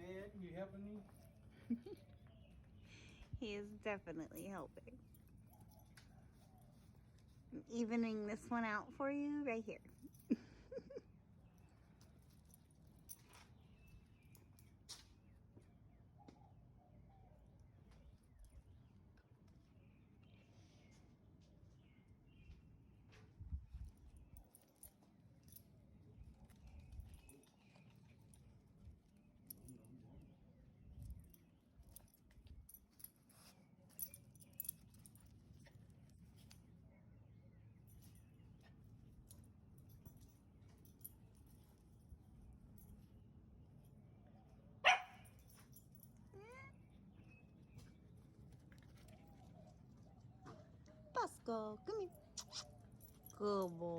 Dad, you helping me? He is definitely helping. I'm evening this one out for you right here. Bosco, come here. Good boy.